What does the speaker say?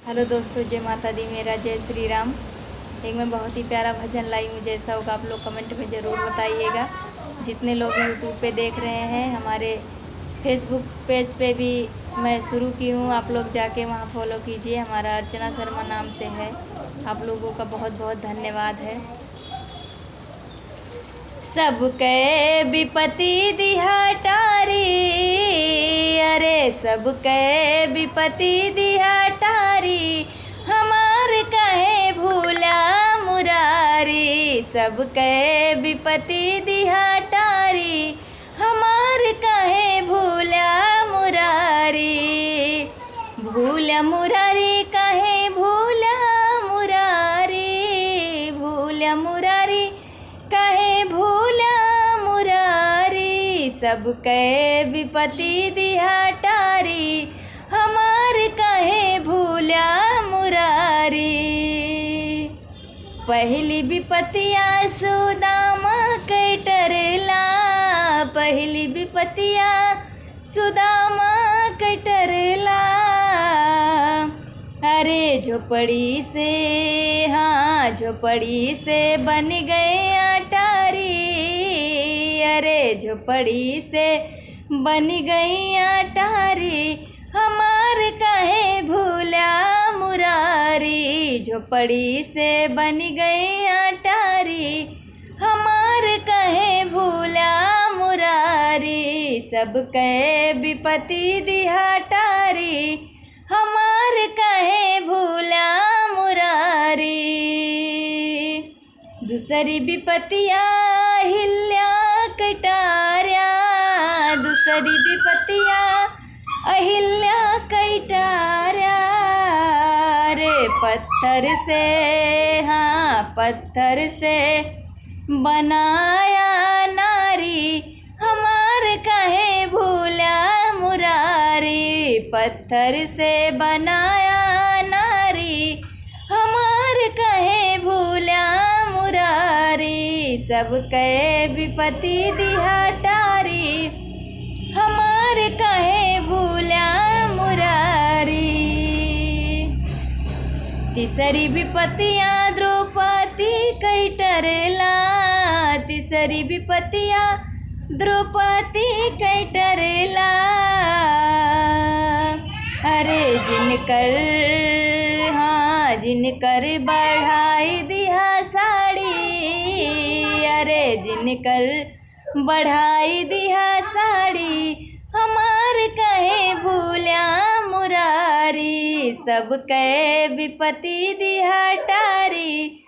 Hello दोस्तों, जय माता दी, मेरा जय श्री राम। एक मैं बहुत ही प्यारा भजन लाई हूँ, जैसा होगा आप लोग कमेंट में ज़रूर बताइएगा। जितने लोग यूट्यूब पे देख रहे हैं, हमारे फेसबुक पेज पे भी मैं शुरू की हूँ, आप लोग जाके वहाँ फॉलो कीजिए। हमारा अर्चना शर्मा नाम से है। आप लोगों का बहुत बहुत धन्यवाद है। सबके विपत्ति दिहा टारी, अरे सबके विपत्ति दिहा टारी, हमार कहे भूला मुरारी। सबके विपत्ति दिहा टारी, हमार कहे भूला मुरारी। भूला मुरारी कहे भूला मुरारी, भूला मुरारी कहे भूला मुरारी। सबके विपत्ति दिहा टारी, हमार कहे भूला मुरारी। पहली विपत्तिया सुदामा कटरला, पहली विपत्तिया सुदामा कटरला। अरे झोपड़ी से, हाँ झोपड़ी से बन गए अटारी, अरे झोपड़ी से बन गई अटारी, हमार कहे भूला मुरारी। झोपड़ी से बन गई अटारी, हमार कहे भूला मुरारी। सबके विपत्ति दिहा टारी, हमार कहे भूला मुरारी। दूसरी विपत्तिया अहिल्या कटार्या, दूसरी विपत्तिया अहिल्या कटार्या। रे पत्थर से, हाँ पत्थर से बनाया नारी, हमार कहे भूला मुरारी। पत्थर से बनाया नारी, हमार कहे भूला मुरारी। सबके विपत्ति दिहा टारी, हमार कहे भूला मुरारी। तीसरी विपत्तिया द्रौपदी कटरला, तीसरी विपत्तिया द्रौपदी कटरला। अरे जिनकर, हाँ जिनकर बढ़ाई दिहा साड़ी, अरे जिनकर बढ़ाई दिहा साड़ी, हमार कहे भूला मुरारी। सबके विपत्ति दिहा टारी,